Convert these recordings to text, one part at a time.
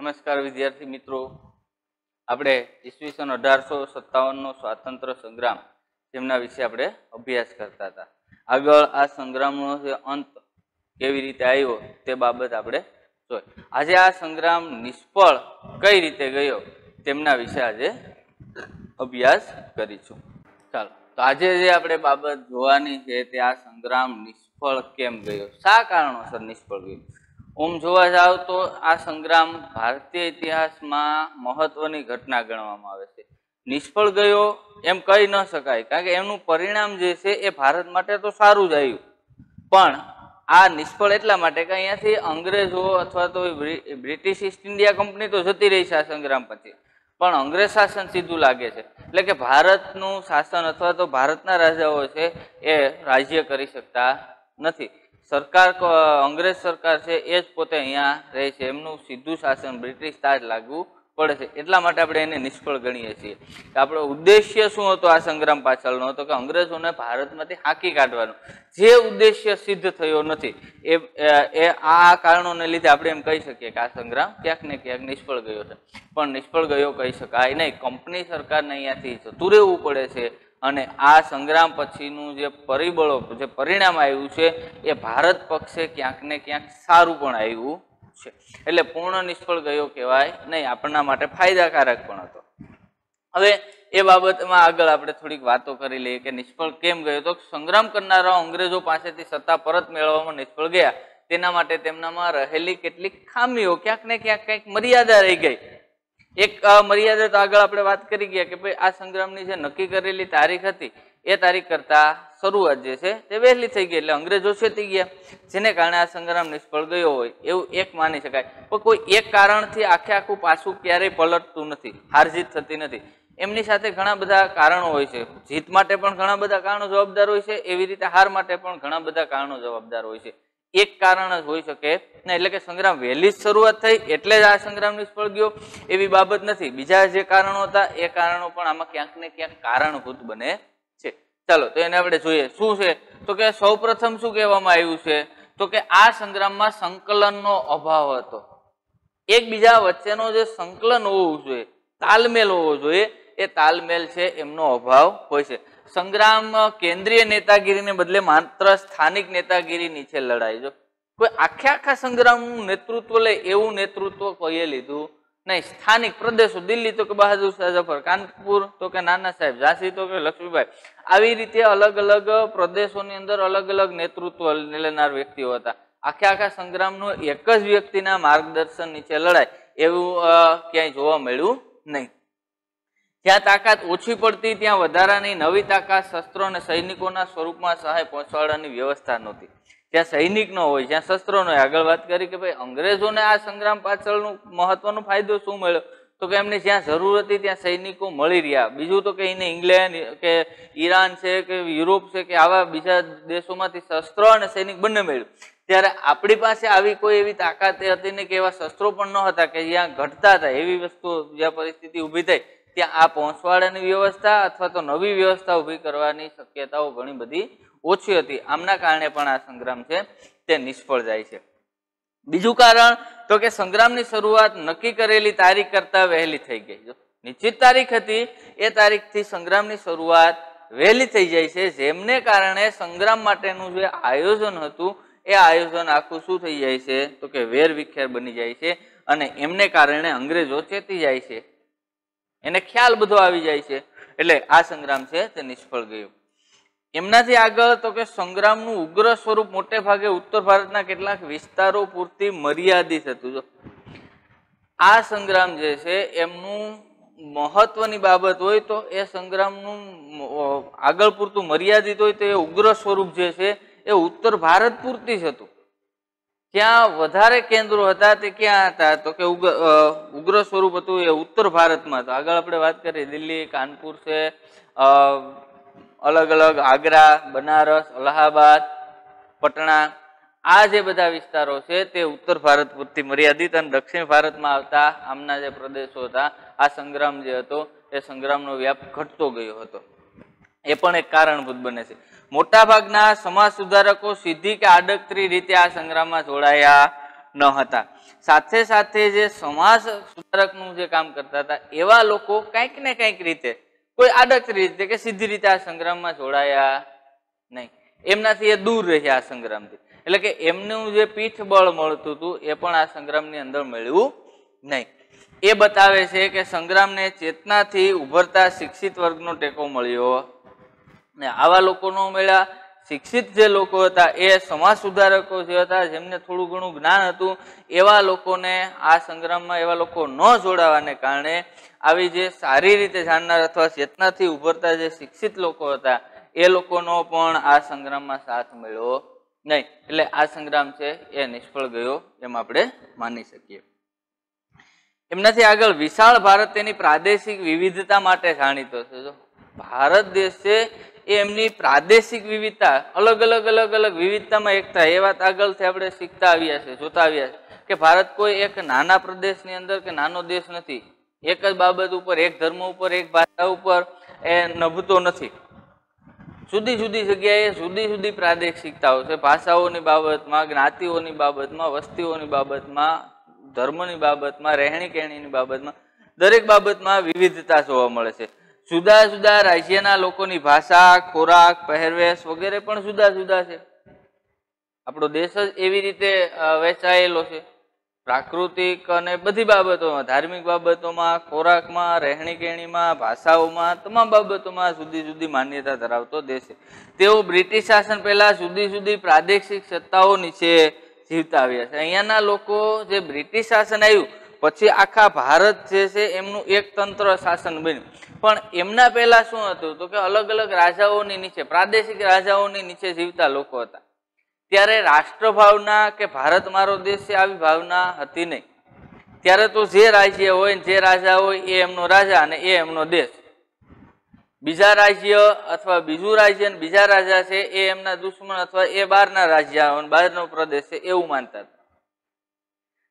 નમસ્કાર વિદ્યાર્થી મિત્રો, આપણે ઈસવીસન 1857 નો સ્વાતંત્ર્ય સંગ્રામ જેમના વિશે આપણે અભ્યાસ કરતા હતા. આગળ આ સંગ્રામનો જે અંત કેવી રીતે આવ્યો તે બાબત આપણે જોઈ. આજે આ સંગ્રામ નિષ્ફળ કઈ રીતે ગયો તેમના વિશે આજે અભ્યાસ કરીશું. ચાલો, તો આજે જે આપણે બાબત જોવાની છે તે આ સંગ્રામ નિષ્ફળ કેમ ગયો, શા કારણોસર નિષ્ફળ ગયો. ઓમ જોવા જાવ તો આ સંગ્રામ ભારતીય ઇતિહાસમાં મહત્વની ઘટના ગણવામાં આવે છે. નિષ્ફળ ગયો એમ કહી ન શકાય, કારણ કે એમનું પરિણામ જે છે એ ભારત માટે તો સારું જ આવ્યું, પણ આ નિષ્ફળ એટલા માટે કે અહીંયાથી અંગ્રેજો અથવા તો બ્રિટિશ ઈસ્ટ ઇન્ડિયા કંપની તો જતી રહી છે આ સંગ્રામ પછી, પણ અંગ્રેજ શાસન સીધું લાગે છે. એટલે કે ભારતનું શાસન અથવા તો ભારતના રાજાઓ છે એ રાજ્ય કરી શકતા નથી. સરકાર અંગ્રેજ સરકાર છે એ જ પોતે અહીંયા રહે છે, એમનું સીધું શાસન બ્રિટિશ તાજ લાગુ પડે છે. એટલા માટે આપણે એને નિષ્ફળ ગણીએ છીએ. આપણો ઉદ્દેશ્ય શું હતો આ સંગ્રામ પાછળનો, હતો કે અંગ્રેજોને ભારતમાંથી હાંકી કાઢવાનો. જે ઉદ્દેશ્ય સિદ્ધ થયો નથી એ આ કારણોને લીધે આપણે એમ કહી શકીએ કે આ સંગ્રામ ક્યાંક ને ક્યાંક નિષ્ફળ ગયો છે. પણ નિષ્ફળ ગયો કહી શકાય નહીં. કંપની સરકારને અહીંયાથી જતું રહેવું પડે છે અને આ સંગ્રામ પછીનું જે પરિબળો, જે પરિણામ આવ્યું છે એ ભારત પક્ષે ક્યાંક ને ક્યાંક સારું પણ આવ્યું છે. એટલે પૂર્ણ નિષ્ફળ ગયો કહેવાય નહીં, આપણા માટે ફાયદાકારક પણ હતો. હવે એ બાબતમાં આગળ આપણે થોડીક વાતો કરી લઈએ કે નિષ્ફળ કેમ ગયો. તો સંગ્રામ કરનારાઓ અંગ્રેજો પાસેથી સત્તા પરત મેળવવામાં નિષ્ફળ ગયા. તેના માટે તેમનામાં રહેલી કેટલીક ખામીઓ, ક્યાંક ને ક્યાંક કંઈક મર્યાદા રહી ગઈ. એક મર્યાદા તો આગળ આપણે વાત કરી ગયા કે ભાઈ આ સંગ્રામની જે નક્કી કરેલી તારીખ હતી એ તારીખ કરતા શરૂઆત જે છે તે વહેલી થઈ ગઈ, એટલે અંગ્રેજો છેતી ગયા, જેને કારણે આ સંગ્રામ નિષ્ફળ ગયો હોય એવું એક માની શકાય. પણ કોઈ એક કારણથી આખું પાછું ક્યારેય પલટતું નથી, હાર જીત થતી નથી. એમની સાથે ઘણા બધા કારણો હોય છે. જીત માટે પણ ઘણા બધા કારણો જવાબદાર હોય છે, એવી રીતે હાર માટે પણ ઘણા બધા કારણો જવાબદાર હોય છે. એક કારણ જ હોઈ શકે ને, એટલે કે સંગ્રામ વહેલી જ શરૂઆત થઈ એટલે જ આ સંગ્રામ નિષ્ફળ ગયો એવી બાબત નથી. બીજા જે કારણો હતા એ કારણો પણ આમાં ક્યાંક ને ક્યાંક કારણભૂત બને છે. ચાલો, તો એને આપણે જોઈએ. શું છે તો કે સૌપ્રથમ શું કહેવામાં આવ્યું છે તો કે આ સંગ્રામમાં સંકલનનો અભાવ હતો. એકબીજા વચ્ચેનો જે સંકલન હોવું જોઈએ, તાલમેલ હોવો જોઈએ, એ તાલમેલ છે એમનો અભાવ હોય છે. સંગ્રામ કેન્દ્રીય નેતાગીરીને બદલે માત્ર સ્થાનિક નેતાગીરી નીચે લડાય. જો કોઈ આખા સંગ્રામનું નેતૃત્વ લે એવું નેતૃત્વ કોઈએ લીધું નહીં. સ્થાનિક પ્રદેશો, દિલ્હી તો કે બહાદુર શાહ જફર, કાનપુર તો કે નાના સાહેબ, ઝાંસી તો કે લક્ષ્મીબાઈ, આવી રીતે અલગ અલગ પ્રદેશોની અંદર અલગ અલગ નેતૃત્વ લેનાર વ્યક્તિઓ હતા. આખા સંગ્રામનું એક જ વ્યક્તિના માર્ગદર્શન નીચે લડાય એવું ક્યાંય જોવા મળ્યું નહીં. જ્યાં તાકાત ઓછી પડતી ત્યાં વધારાની નવી તાકાત, શસ્ત્રો અને સૈનિકોના સ્વરૂપમાં સહાય પહોંચાડવાની વ્યવસ્થા નહોતી. જ્યાં સૈનિક ન હોય, જ્યાં શસ્ત્રો ન હોય. આગળ વાત કરી કે ભાઈ અંગ્રેજોને આ સંગ્રામ પાછળનો મહત્વનો ફાયદો શું મળ્યો તો કે એમને જ્યાં જરૂર હતી ત્યાં સૈનિકો મળી રહ્યા. બીજું તો કે એને ઇંગ્લેન્ડ કે ઈરાન છે કે યુરોપ છે કે આવા બીજા દેશોમાંથી શસ્ત્રો અને સૈનિક બંને મળ્યું. ત્યારે આપણી પાસે આવી કોઈ એવી તાકાત હતી ને કે એવા શસ્ત્રો પણ ન હતા કે જ્યાં ઘટતા હતા. એવી વસ્તુઓ જ્યાં પરિસ્થિતિ ઊભી થઈ ત્યાં આ પહોંચવાડાની વ્યવસ્થા અથવા તો નવી વ્યવસ્થા ઊભી કરવાની શક્યતાઓ ઘણી બધી ઓછી હતી. આમના કારણે પણ આ સંગ્રામ છે તે નિષ્ફળ જાય છે. બીજું કારણ તો કે સંગ્રામની શરૂઆત નક્કી કરેલી તારીખ કરતા વહેલી થઈ ગઈ. જો નિશ્ચિત તારીખ હતી એ તારીખથી સંગ્રામની શરૂઆત વહેલી થઈ જાય છે, જેમને કારણે સંગ્રામ માટેનું જે આયોજન હતું એ આયોજન આખું શું થઈ જાય છે તો કે વેરવિખેર બની જાય છે. અને એમને કારણે અંગ્રેજો ચેતી જાય છે, એને ખ્યાલ બધો આવી જાય છે, એટલે આ સંગ્રામ છે તે નિષ્ફળ ગયો. એમનાથી આગળ તો કે સંગ્રામનું ઉગ્ર સ્વરૂપ મોટે ભાગે ઉત્તર ભારતના કેટલાક વિસ્તારો પૂરતી મર્યાદિત હતું. જો આ સંગ્રામ જે છે એમનું મહત્વની બાબત હોય તો એ સંગ્રામનું આગળ પૂરતું મર્યાદિત હોય તો એ ઉગ્ર સ્વરૂપ જે છે એ ઉત્તર ભારત પૂરતી જ હતું. ત્યાં વધારે કેન્દ્રો હતા તે ક્યાં હતા તો કે ઉગ્ર સ્વરૂપ હતું એ ઉત્તર ભારતમાં હતું. આગળ આપણે વાત કરીએ દિલ્હી, કાનપુર છે, અલગ અલગ આગ્રા, બનારસ, અલ્હાબાદ, પટણા, આ જે બધા વિસ્તારો છે તે ઉત્તર ભારત પૂરતી મર્યાદિત અને દક્ષિણ ભારતમાં આવતા આમના જે પ્રદેશો હતા આ સંગ્રામ જે હતો એ સંગ્રામનો વ્યાપ ઘટતો ગયો હતો. એ પણ એક કારણભૂત બને છે. મોટાભાગના સમાજ સુધારકો સીધી કે આડકતરી રીતે આ સંગ્રામમાં જોડાયા ન હતા. સાથે સાથે જે સમાજ સુધારકનું જે કામ કરતા હતા એવા લોકો કંઈક ને કંઈક રીતે કોઈ આડકરી રીતે કે સીધી રીતે આ સંગ્રામમાં જોડાયા નહીં. એમનાથી એ દૂર રહ્યા આ સંગ્રામથી. એટલે કે એમનું જે પીઠબળ મળતું હતું એ પણ આ સંગ્રામની અંદર મળ્યું નહીં. એ બતાવે છે કે સંગ્રામને ચેતનાથી ઉભરતા શિક્ષિત વર્ગનો ટેકો મળ્યો ને આવા લોકો નો મળ્યા. શિક્ષિત જે લોકો હતા એ સમાજ સુધારકો જે હતા જેમને થોડું ઘણું જ્ઞાન હતું એવા લોકોને આ સંગ્રામમાં એવા લોકો ન જોડાવાને કારણે આવી જે સારી રીતે જાણનાર અથવા ચેતનાથી ઉભરતા જે શિક્ષિત લોકો હતા એ લોકોનો પણ આ સંગ્રામમાં સાથ મળ્યો નહીં. એટલે આ સંગ્રામ છે એ નિષ્ફળ ગયો એમ આપણે માની શકીએ. એમનાથી આગળ વિશાળ ભારત તેની પ્રાદેશિક વિવિધતા માટે જાણીતો છે. જો ભારત દેશ છે એ એમની પ્રાદેશિક વિવિધતા અલગ અલગ વિવિધતામાં એકતા એ વાત આગળથી આપણે શીખતા આવ્યા છે, જોતા આવ્યા છે કે ભારત કોઈ એક નાના પ્રદેશની અંદર કે નાનો દેશ નથી. એક જ બાબત ઉપર, એક ધર્મ ઉપર, એક ભાષા ઉપર એ નભતો નથી. જુદી જુદી જગ્યાએ જુદી જુદી પ્રાદેશિકતાઓ છે. ભાષાઓની બાબતમાં, જ્ઞાતિઓની બાબતમાં, વસ્તીઓની બાબતમાં, ધર્મની બાબતમાં, રહેણી કહેણીની બાબતમાં, દરેક બાબતમાં વિવિધતા જોવા મળે છે. જુદા જુદા રાજ્યના લોકોની ભાષા, ખોરાક, પહેરવેશ વગેરે પણ જુદા જુદા છે. આપણો દેશ જ એવી રીતે વહેંચાયેલો છે. પ્રાકૃતિક અને બધી બાબતોમાં, ધાર્મિક બાબતોમાં, ખોરાકમાં, રહેણી કહેણીમાં, ભાષાઓમાં, તમામ બાબતોમાં જુદી જુદી માન્યતા ધરાવતો દેશ છે. તેઓ બ્રિટિશ શાસન પહેલા જુદી જુદી પ્રાદેશિક સત્તાઓ નીચે જીવતા આવ્યા છે. અહીંયાના લોકો જે બ્રિટિશ શાસન આવ્યું પછી આખા ભારત જે છે એમનું એક તંત્ર શાસન બન્યું. પણ એમના પહેલા શું હતું તો કે અલગ અલગ રાજાઓની નીચે, પ્રાદેશિક રાજાઓની નીચે જીવતા લોકો હતા. ત્યારે રાષ્ટ્રભાવના કે ભારત મારો દેશ છે આવી ભાવના હતી નહીં. ત્યારે તો જે રાજ્ય હોય જે રાજા હોય એ એમનો રાજા અને એ એમનો દેશ. બીજા રાજ્ય અથવા બીજું રાજ્ય અને બીજા રાજા છે એ એમના દુશ્મન અથવા એ બહારના રાજ્ય બહારનો પ્રદેશ છે એવું માનતા હતા.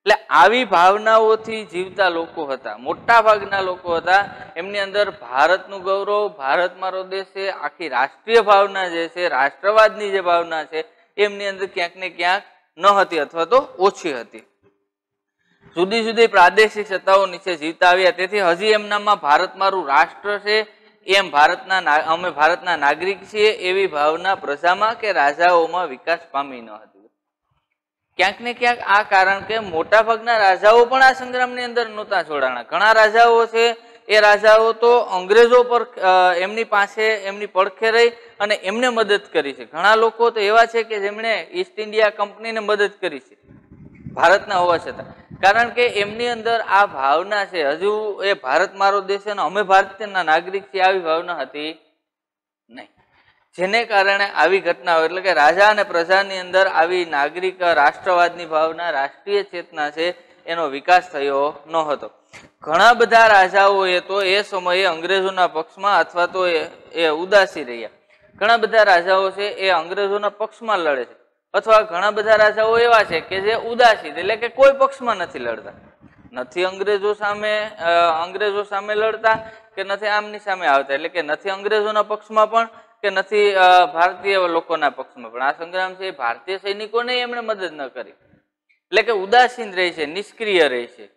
એટલે આવી ભાવનાઓથી જીવતા લોકો હતા, મોટા ભાગના લોકો હતા. એમની અંદર ભારતનું ગૌરવ, ભારત મારો દેશ છે, આખી રાષ્ટ્રીય ભાવના જે છે, રાષ્ટ્રવાદની જે ભાવના છે એમની અંદર ક્યાંક ને ક્યાંક ન હતી અથવા તો ઓછી હતી. જુદી જુદી પ્રાદેશિક સત્તાઓ નીચે જીવતા આવ્યા. તેથી હજી એમનામાં ભારત મારું રાષ્ટ્ર છે એમ અમે ભારતના નાગરિક છીએ એવી ભાવના પ્રજામાં કે રાજાઓમાં વિકાસ પામી ન હતી. ક્યાંક ને ક્યાંક આ કારણ કે મોટા ભાગના રાજાઓ પણ આ સંગ્રામની અંદર નહોતા જોડાણા. ઘણા રાજાઓ છે એ રાજાઓ તો અંગ્રેજો પર એમની પાસે એમની પડખે રહી અને એમને મદદ કરી છે. ઘણા લોકો તો એવા છે કે જેમણે ઈસ્ટ ઇન્ડિયા કંપનીને મદદ કરી છે ભારતના હોવા છતાં. કારણ કે એમની અંદર આ ભાવના છે, હજુ એ ભારત મારો દેશ છે અને અમે ભારતીયના નાગરિક છીએ આવી ભાવના હતી નહીં. જેને કારણે આવી ઘટનાઓ એટલે કે રાજા અને પ્રજાની અંદર આવી નાગરિક રાષ્ટ્રવાદની ભાવના, રાષ્ટ્રીય ચેતના છે એનો વિકાસ થયો ન હતો. ઘણા બધા રાજાઓએ તો એ સમયે અંગ્રેજોના પક્ષમાં અથવા તો એ ઉદાસી રહ્યા. ઘણા બધા રાજાઓ છે એ અંગ્રેજોના પક્ષમાં લડે છે અથવા ઘણા બધા રાજાઓ એવા છે કે જે ઉદાસી એટલે કે કોઈ પક્ષમાં નથી લડતા, નથી અંગ્રેજો સામે લડતા કે નથી આમની સામે આવતા. એટલે કે નથી અંગ્રેજોના પક્ષમાં પણ કે નથી ભારતીય લોકોના પક્ષમાં પણ. આ સંગ્રામ છે ભારતીય સૈનિકોને એમણે મદદ ન કરી. એટલે કે ઉદાસીન રહે છે, નિષ્ક્રિય રહે છે,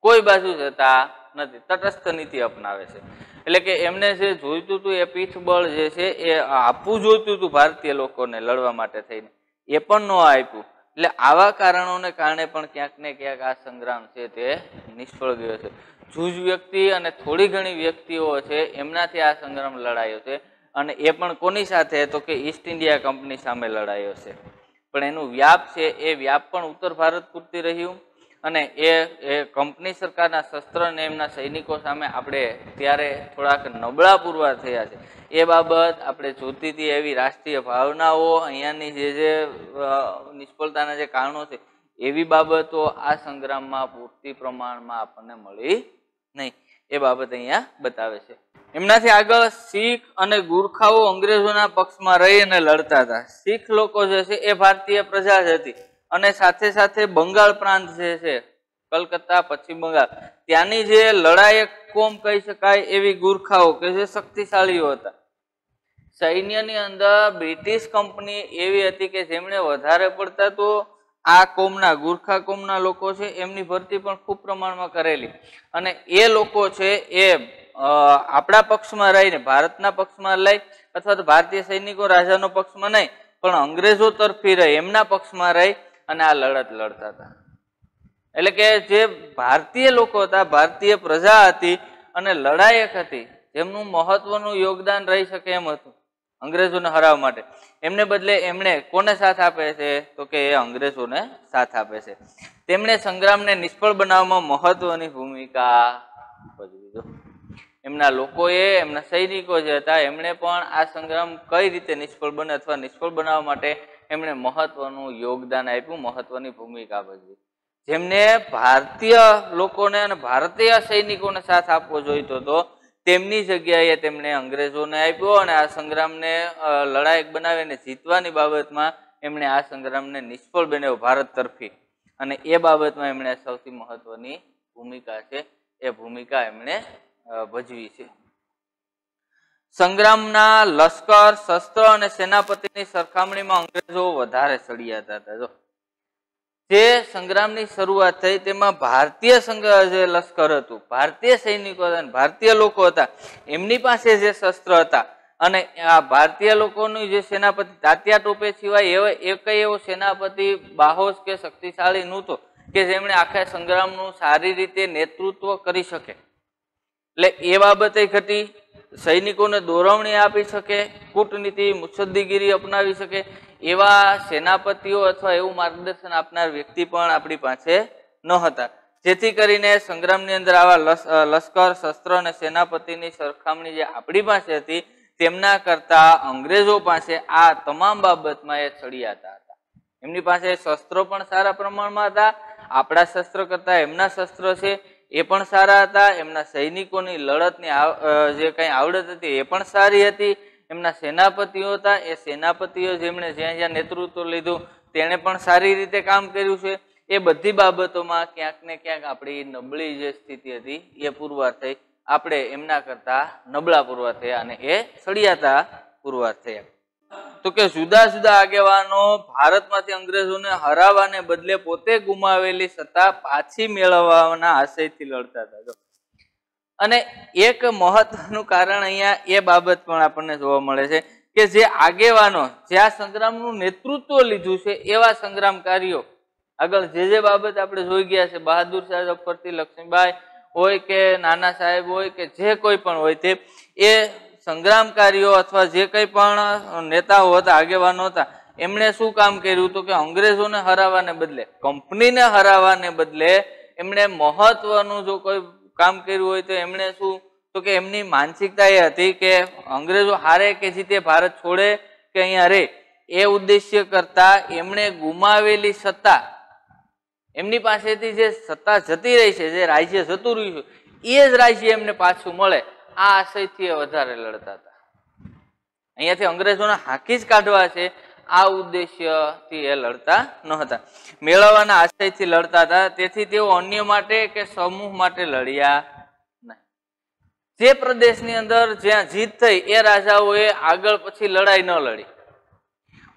કોઈ બાજુ જતા નથી, તટસ્થ નીતિ અપનાવે છે. એટલે કે એમને જે જોઈતું હતું એ પીઠબળ જે છે એ આપવું જોઈતું હતું ભારતીય લોકોને લડવા માટે થઈને, એ પણ ન આપ્યું. એટલે આવા કારણોને કારણે પણ ક્યાંક ને ક્યાંક આ સંગ્રામ છે તે નિષ્ફળ ગયો છે. જૂજ વ્યક્તિ અને થોડી ઘણી વ્યક્તિઓ છે એમનાથી આ સંગ્રામ લડાયો છે અને એ પણ કોની સાથે તો કે ઈસ્ટ ઇન્ડિયા કંપની સામે લડાયો છે. પણ એનું વ્યાપ છે એ વ્યાપ પણ ઉત્તર ભારત પૂરતી રહ્યું અને એ કંપની સરકારના શસ્ત્ર અને એમના સૈનિકો સામે આપણે ત્યારે થોડાક નબળા પુરવાર થયા છે. એ બાબત આપણે જોતી હતી એવી રાષ્ટ્રીય ભાવનાઓ, અહીંયાની જે નિષ્ફળતાના જે કારણો છે એવી બાબતો આ સંગ્રામમાં પૂરતી પ્રમાણમાં આપણને મળી નહીં. એ બાબત અહીંયા બતાવે છે. એમનાથી આગળ શીખ અને ગુરખાઓ અંગ્રેજોના પક્ષમાં રહી અને લડતા હતા. શીખ લોકો જે છે એ ભારતીય પ્રજા જ હતી અને સાથે સાથે બંગાળ પ્રાંત જે છે, કલકત્તા, પશ્ચિમ બંગાળ, ત્યાંની જે લડાયક કોમ કહી શકાય એવી ગુરખાઓ કે જે શક્તિશાળીઓ હતા. સૈન્યની અંદર બ્રિટિશ કંપની એવી હતી કે જેમણે વધારે પડતા તો આ કોમના ગુરખા કોમના લોકો છે એમની ભરતી પણ ખૂબ પ્રમાણમાં કરેલી અને એ લોકો છે એ આપણા પક્ષમાં રહીને ભારતના પક્ષમાં લઈ અથવા તો ભારતીય સૈનિકો રાજાનો પક્ષમાં નહીં પણ અંગ્રેજો તરફી રહી એમના પક્ષમાં રહી અને આ લડત લડતા હતા. એટલે કે જે ભારતીય લોકો હતા, ભારતીય પ્રજા હતી અને લડાયક હતી, જેમનું મહત્વનું યોગદાન રહી શકે એમ હતું અંગ્રેજોને હરાવવા માટે, એમને બદલે એમણે કોને સાથ આપે છે તો કે એ અંગ્રેજોને સાથ આપે છે. તેમણે સંગ્રામને નિષ્ફળ બનાવવામાં મહત્વની ભૂમિકા ભજવી. એમના લોકોએ, એમના સૈનિકો જે હતા એમણે પણ આ સંગ્રામ કઈ રીતે નિષ્ફળ બને અથવા નિષ્ફળ બનાવવા માટે એમણે મહત્વનું યોગદાન આપ્યું, મહત્વની ભૂમિકા ભજવી. જેમને ભારતીય લોકોને અને ભારતીય સૈનિકોને સાથ આપવો જોઈતો હતો તેમની જગ્યાએ તેમણે અંગ્રેજોને આપ્યો અને આ સંગ્રામને લડાયક બનાવીને જીતવાની બાબતમાં એમણે આ સંગ્રામને નિષ્ફળ બનાવ્યો ભારત તરફી અને એ બાબતમાં એમણે સૌથી મહત્વની ભૂમિકા છે એ ભૂમિકા એમણે ભજવી છે. સંગ્રામના લશ્કર, શસ્ત્ર અને સેનાપતિની સરખામણીમાં અંગ્રેજો વધારે સળિયાતા હતા. જો જે સંગ્રામની શરૂઆત થઈ તેમાં ભારતીય જે લશ્કર હતું, ભારતીય સૈનિકો હતા, ભારતીય લોકો હતા, એમની પાસે જે શસ્ત્ર હતા અને આ ભારતીય લોકોનું જે સેનાપતિ તાત્યા ટોપે સિવાય એક એવો સેનાપતિ બાહોશ કે શક્તિશાળી નહોતો કે જેમણે આખા સંગ્રામનું સારી રીતે નેતૃત્વ કરી શકે. એટલે એ બાબતે ઘટી, સૈનિકોને દોરવણી આપી શકે, કૂટનીતિ મુત્સદ્દીગીરી અપનાવી શકે એવા સેનાપતિઓ અથવા એવું માર્ગદર્શન આપનાર વ્યક્તિ પણ આપણી પાસે ન હતા. જેથી કરીને સંગ્રામની અંદર આવા લશ્કર, શસ્ત્ર અને સેનાપતિની સરખામણી જે આપણી પાસે હતી તેમના કરતા અંગ્રેજો પાસે આ તમામ બાબતમાં એ ચડિયાતા હતા. એમની પાસે શસ્ત્રો પણ સારા પ્રમાણમાં હતા, આપણા શસ્ત્ર કરતા એમના શસ્ત્ર છે એ પણ સારા હતા, એમના સૈનિકોની લડતની જે કંઈ આવડત હતી એ પણ સારી હતી, એમના સેનાપતિઓ હતા એ સેનાપતિઓ જેમણે જ્યાં જ્યાં નેતૃત્વ લીધું તેણે પણ સારી રીતે કામ કર્યું છે. એ બધી બાબતોમાં ક્યાંક ને ક્યાંક આપણી નબળી જે સ્થિતિ હતી એ પુરવાર થઈ, આપણે એમના કરતા નબળા પુરવાર થયા અને એ સળિયાતા પુરવાર થયા. તો કે જુદા જુદા આગેવાનો ભારતમાંથી અંગ્રેજોને હરાવવાને બદલે પોતે ગુમાવેલી સત્તા પાછી મેળવવાના આશયથી લડતા હતા. અને એક મહત્વનું કારણ અહીંયા એ બાબત પણ આપણને જોવા મળે છે કે જે આગેવાનો જે આ સંગ્રામનું નેતૃત્વ લીધું છે એવા સંગ્રામકારીઓ આગળ જે બાબત આપણે જોઈ ગયા છે, બહાદુર શાહ ઝફરથી લક્ષ્મીબાઈ હોય કે નાના સાહેબ હોય કે જે કોઈ પણ હોય તે એ સંગ્રામકારીઓ અથવા જે કંઈ પણ નેતાઓ હતા, આગેવાનો હતા, એમણે શું કામ કર્યું હતું કે અંગ્રેજોને હરાવવાને બદલે, કંપનીને હરાવવાને બદલે એમણે મહત્વનું જો કોઈ કામ કર્યું હોય તો એમણે શું તો કે એમની માનસિકતા એ હતી કે અંગ્રેજો હારે કે જીતે, ભારત છોડે કે અહીંયા રહે, એ ઉદ્દેશ્ય કરતા એમણે ગુમાવેલી સત્તા, એમની પાસેથી જે સત્તા જતી રહી છે, જે રાજ્ય જતું રહ્યું છે એ જ રાજ્ય એમને પાછું મળે આ આશયથી એ વધારે લડતા હતા. અહીંયાથી અંગ્રેજોને હાંકી જ કાઢવા છે આ ઉદ્દેશ્યથી એ લડતા ન હતા, મેળવવાના આશયથી લડતા હતા. તેથી તેઓ અન્ય માટે કે સમૂહ માટે લડ્યા નહીં. જે પ્રદેશની અંદર જ્યાં જીત થઈ એ રાજાઓએ આગળ પછી લડાઈ ન લડી.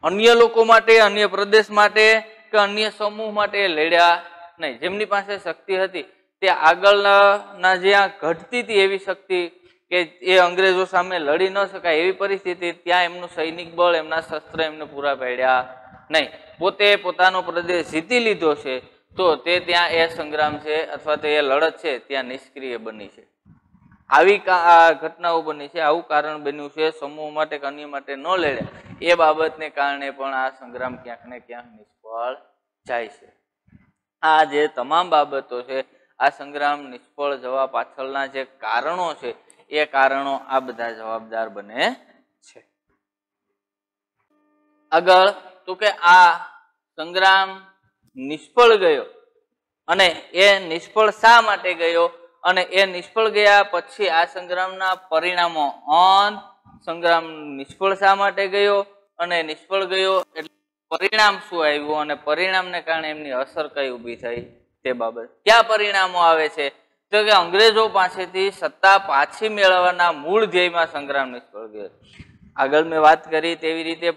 અન્ય લોકો માટે, અન્ય પ્રદેશ માટે કે અન્ય સમૂહ માટે લડ્યા નહીં. જેમની પાસે શક્તિ હતી તે આગળના જ્યાં ઘટતી હતી એવી શક્તિ કે એ અંગ્રેજો સામે લડી ન શકાય એવી પરિસ્થિતિ, ત્યાં એમનું સૈનિક બળ, એમના શસ્ત્ર એમને પૂરા પાડ્યા નહીં. પોતે પોતાનો પ્રદેશ જીતી લીધો છે તો તે ત્યાં એ સંગ્રામ છે અથવા તો એ લડત છે ત્યાં નિષ્ક્રિય બની છે. આવી ઘટનાઓ બની છે, આવું કારણ બન્યું છે, સમૂહ માટે કે અન્ય માટે ન લડ્યા એ બાબતને કારણે પણ આ સંગ્રામ ક્યાંક ને ક્યાંક નિષ્ફળ જાય છે. આ જે તમામ બાબતો છે, આ સંગ્રામ નિષ્ફળ જવા પાછળના જે કારણો છે એ કારણો આ બધા જવાબદાર બને છે. આગળ તો કે આ સંગ્રામ નિષ્ફળ ગયો અને એ નિષ્ફળ શા માટે ગયો અને એ નિષ્ફળ ગયા પછી આ સંગ્રામના પરિણામો, અંત, સંગ્રામ નિષ્ફળ શા માટે ગયો અને નિષ્ફળ ગયો એટલે પરિણામ શું આવ્યું અને પરિણામને કારણે એમની અસર કઈ ઊભી થઈ તે બાબત. ક્યાં પરિણામો આવે છે તો કે અંગ્રેજો પાસેથી સત્તા પાછી મેળવવાના મૂળ ધ્યેયમાં સંગ્રામ નિષ્ફળ ગયો. આગળ મેં વાત કરી તેવી રીતે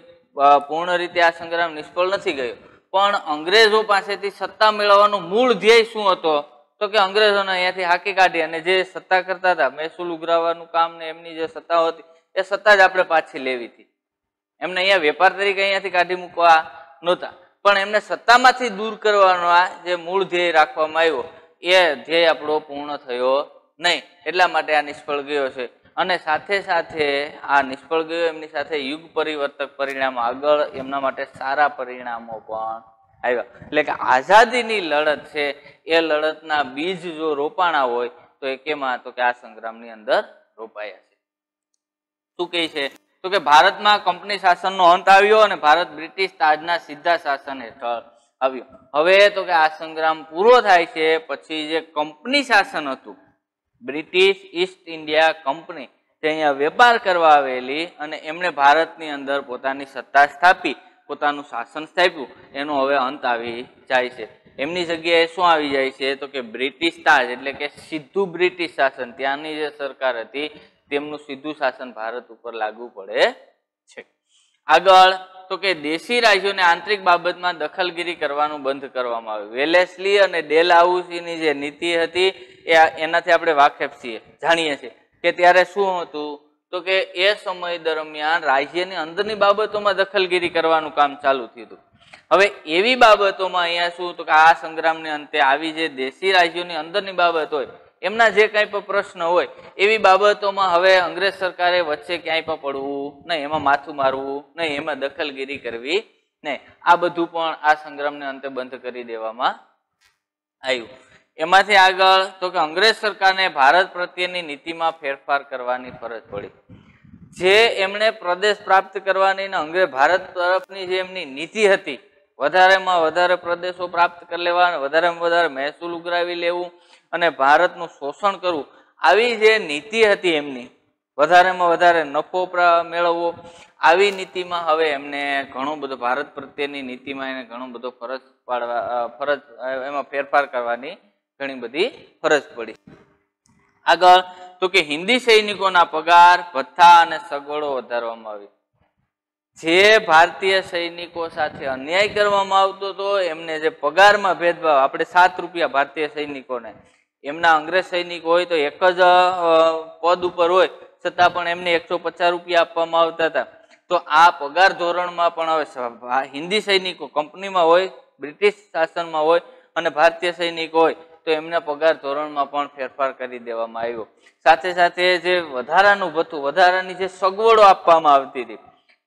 પૂર્ણ રીતે આ સંગ્રામ નિષ્ફળ નથી ગયો, પણ અંગ્રેજો પાસેથી સત્તા મેળવવાનો મૂળ ધ્યેય શું હતો? તો કે અંગ્રેજોને અહીંયાથી હાકી કાઢી અને જે સત્તા કરતા હતા, મહેસૂલ ઉઘરાવવાનું કામ ને એમની જે સત્તા હતી એ સત્તા જ આપણે પાછી લેવી હતી. એમને અહીંયા વેપાર તરીકે અહીંયાથી કાઢી મૂકવા નહોતા, પણ એમને સત્તામાંથી દૂર કરવાનો આ જે મૂળ ધ્યેય રાખવામાં આવ્યો એ ધ્યેય આપણો પૂર્ણ થયો નહીં. એટલા માટે આ નિષ્ફળ ગયો છે. અને સાથે સાથે આ નિષ્ફળ ગયો એમની સાથે યુગ પરિવર્તક પરિણામ આગળ એમના માટે સારા પરિણામો પણ આવ્યા. એટલે કે આઝાદીની લડત છે એ લડતના બીજ જો રોપાણા હોય તો એ કેમાં? તો કે આ સંગ્રામની અંદર રોપાયા છે. શું કહે છે? તો કે ભારતમાં કંપની શાસનનો અંત આવ્યો અને ભારત બ્રિટિશ તાજના સીધા શાસન હેઠળ આવ્યો. હવે તો કે આ સંગ્રામ પૂરો થાય છે પછી જે કંપની શાસન હતું, બ્રિટિશ ઈસ્ટ ઇન્ડિયા કંપની જે અહીંયા વેપાર કરવા આવેલી અને એમણે ભારતની અંદર પોતાની સત્તા સ્થાપી, પોતાનું શાસન સ્થાપ્યું, એનો હવે અંત આવી જાય છે. એમની જગ્યાએ શું આવી જાય છે? તો કે બ્રિટિશ તાજ એટલે કે સીધું બ્રિટિશ શાસન, ત્યાંની જે સરકાર હતી તેમનું સીધું શાસન ભારત ઉપર લાગુ પડે છે. આગળ તો કે દેશી રાજ્યોને આંતરિક બાબતમાં દખલગીરી કરવાનું બંધ કરવામાં આવ્યું. વેલેસ્લી અને ડેલહાઉસીની જે નીતિ હતી એનાથી આપણે વાકેફ છીએ, જાણીએ છીએ કે ત્યારે શું હતું? તો કે એ સમય દરમિયાન રાજ્યની અંદરની બાબતોમાં દખલગીરી કરવાનું કામ ચાલુ થયું હતું. હવે એવી બાબતોમાં અહીંયા શું? તો કે આ સંગ્રામને અંતે આવી જે દેશી રાજ્યોની અંદરની બાબત હોય, એમના જે કંઈ પણ પ્રશ્ન હોય એવી બાબતોમાં હવે અંગ્રેજ સરકારે વચ્ચે ક્યાંય પણ પડવું નહીં, એમાં માથું મારવું નહીં, એમાં દખલગીરી કરવી નહીં. આ બધું પણ આ સંગ્રામને અંતે બંધ કરી દેવામાં આવ્યું. એમાંથી આગળ તો કે અંગ્રેજ સરકારને ભારત પ્રત્યેની નીતિમાં ફેરફાર કરવાની ફરજ પડી. જે એમણે પ્રદેશ પ્રાપ્ત કરવાની ને અંગ્રેજ ભારત તરફની જે એમની નીતિ હતી, વધારેમાં વધારે પ્રદેશો પ્રાપ્ત કરી લેવા, વધારેમાં વધારે મહેસૂલ ઉઘરાવી લેવું અને ભારતનું શોષણ કરવું, આવી જે નીતિ હતી એમની, વધારેમાં વધારે નફો મેળવવો, આવી નીતિમાં હવે એમને ઘણો બધો ભારત પ્રત્યેની નીતિમાં એને ઘણો બધો એમાં ફેરફાર કરવાની ઘણી બધી ફરજ પડી. આગળ તો કે હિન્દી સૈનિકોના પગાર, ભથ્થા અને સગવડો વધારવામાં આવી. જે ભારતીય સૈનિકો સાથે અન્યાય કરવામાં આવતો હતો, એમને જે પગારમાં ભેદભાવ, આપણે 7 રૂપિયા ભારતીય સૈનિકોને, એમના અંગ્રેજ સૈનિકો હોય તો એક જ પદ ઉપર હોય છતાં પણ એમને 150 રૂપિયા આપવામાં આવતા હતા. તો આ પગાર ધોરણમાં પણ હવે હિન્દી સૈનિકો કંપનીમાં હોય, બ્રિટિશ શાસનમાં હોય અને ભારતીય સૈનિકો હોય તો એમના પગાર ધોરણમાં પણ ફેરફાર કરી દેવામાં આવ્યો. સાથે સાથે જે વધારાનું ભથ્થું, વધારાની જે સગવડો આપવામાં આવતી હતી,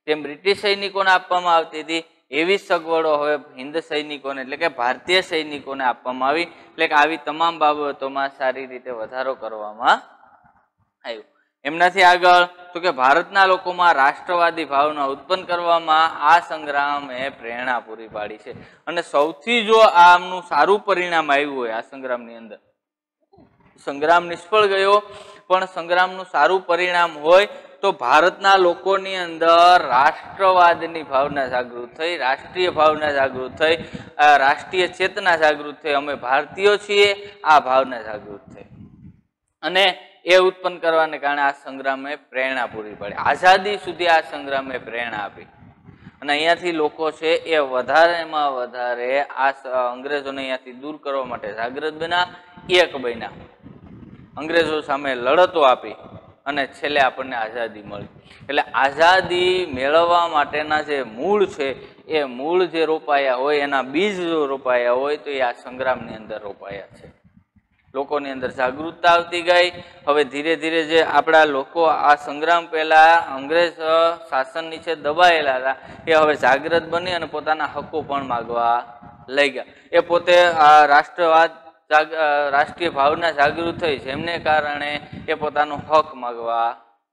જેમ બ્રિટિશ સૈનિકોને આપવામાં આવતી હતી એવી સગવડો હવે હિન્દ સૈનિકોને એટલે કે ભારતીય સૈનિકોને આપવામાં આવી. એટલે કે આવી તમામ બાબતોમાં સારી રીતે વધારો કરવામાં આવ્યો. એમનાથી આગળ તો કે ભારતના લોકોમાં રાષ્ટ્રવાદી ભાવના ઉત્પન્ન કરવામાં આ સંગ્રામે પ્રેરણા પૂરી પાડી છે. અને સૌથી જો આમનું સારું પરિણામ આવ્યું હોય આ સંગ્રામની અંદર, સંગ્રામ નિષ્ફળ ગયો પણ સંગ્રામનું સારું પરિણામ હોય તો ભારતના લોકોની અંદર રાષ્ટ્રવાદની ભાવના જાગૃત થઈ, રાષ્ટ્રીય ભાવના જાગૃત થઈ, રાષ્ટ્રીય ચેતના જાગૃત થઈ, અમે ભારતીયો છીએ આ ભાવના જાગૃત થઈ. અને એ ઉત્પન્ન કરવાને કારણે આ સંગ્રામે પ્રેરણા પૂરી પાડી. આઝાદી સુધી આ સંગ્રામે પ્રેરણા આપી. અને અહીંયાથી લોકો છે એ વધારેમાં વધારે આ અંગ્રેજોને અહીંયાથી દૂર કરવા માટે જાગૃત બન્યા, એક બન્યા, અંગ્રેજો સામે લડતો આપી અને છેલ્લે આપણને આઝાદી મળી. એટલે આઝાદી મેળવવા માટેના જે મૂળ છે એ મૂળ જે રોપાયા હોય, એના બીજ જો રોપાયા હોય તો એ આ સંગ્રામની અંદર રોપાયા છે. લોકોની અંદર જાગૃતતા આવતી ગઈ. હવે ધીરે ધીરે જે આપણા લોકો આ સંગ્રામ પહેલા અંગ્રેજ શાસન નીચે દબાયેલા હતા એ હવે જાગૃત બની અને પોતાના હકો પણ માગવા લઈ ગયા. એ પોતે આ રાષ્ટ્રવાદ, રાષ્ટ્રીય ભાવના જાગૃત થઈ, જેમને કારણે એ પોતાનો હક માગવા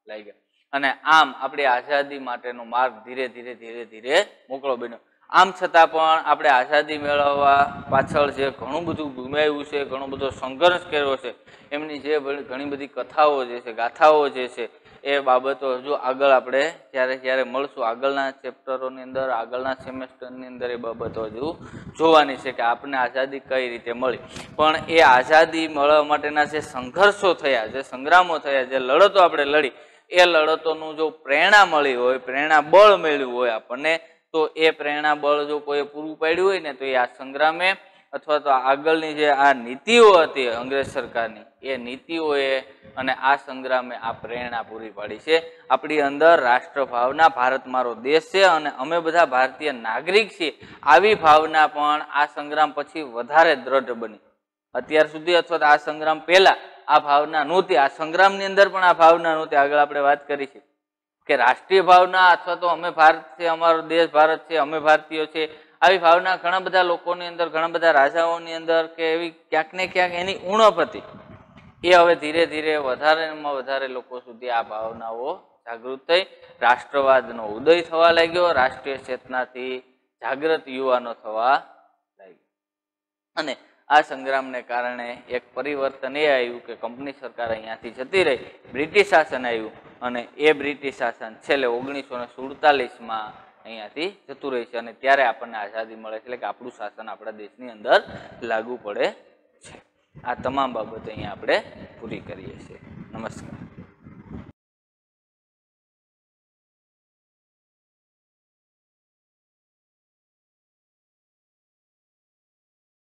લઈ ગયા. અને આમ આપણી આઝાદી માટેનો માર્ગ ધીરે ધીરે ધીરે ધીરે મોકળો બન્યો. આમ છતાં પણ આપણે આઝાદી મેળવવા પાછળ જે ઘણું બધું ગુમાવ્યું છે, ઘણો બધો સંઘર્ષ કર્યો છે, એમની જે ઘણી બધી કથાઓ જે છે, ગાથાઓ જે છે, એ બાબતો હજુ આગળ આપણે જ્યારે મળશું આગળના ચેપ્ટરોની અંદર, આગળના સેમેસ્ટરની અંદર એ બાબતો હજુ જોવાની છે કે આપણને આઝાદી કઈ રીતે મળી. પણ એ આઝાદી મળવા માટેના જે સંઘર્ષો થયા, જે સંગ્રામો થયા, જે લડતો આપણે લડી, એ લડતોનું જો પ્રેરણા મળી હોય, પ્રેરણા બળ મળ્યું હોય આપણને, તો એ પ્રેરણા બળ જો કોઈ પૂરું પાડ્યું હોય ને તો એ આ સંગ્રામે અથવા તો આગળની જે આ નીતિઓ હતી અંગ્રેજ સરકારની એ નીતિઓએ અને આ સંગ્રામે આ પ્રેરણા પૂરી પાડી છે. આપણી અંદર રાષ્ટ્રભાવના, ભારત મારો દેશ છે અને અમે બધા ભારતીય નાગરિક છીએ, આવી ભાવના પણ આ સંગ્રામ પછી વધારે દ્રઢ બની. અત્યાર સુધી અથવા તો આ સંગ્રામ પહેલા આ ભાવના નહોતી, આ સંગ્રામની અંદર પણ આ ભાવના નહોતી. આગળ આપણે વાત કરી છે કે રાષ્ટ્રીય ભાવના અથવા તો અમે ભારત છે, અમારો દેશ ભારત છે, અમે ભારતીયો છે, આવી ભાવના ઘણા બધા લોકોની અંદર, ઘણા બધા રાજાઓની અંદર કે એવી ક્યાંક ને ક્યાંક એની ઉણપ હતી. એ હવે ધીરે ધીરે વધારેમાં વધારે લોકો સુધી આ ભાવનાઓ જાગૃત થઈ, રાષ્ટ્રવાદનો ઉદય થવા લાગ્યો, રાષ્ટ્રીય ચેતનાથી જાગૃત યુવાનો થવા લાગ્યો. અને આ સંગ્રામને કારણે એક પરિવર્તન એ આવ્યું કે કંપની સરકાર અહીંયાથી જતી રહી, બ્રિટિશ શાસન આવ્યું અને એ બ્રિટિશ શાસન છેલ્લે 1947માં અહીંયાથી જતું રહે છે અને ત્યારે આપણને આઝાદી મળે છે, એટલે કે આપણું શાસન આપણા દેશની અંદર લાગુ પડે છે. આ તમામ બાબતો અહીંયા આપણે પૂરી કરીએ છીએ. નમસ્કાર.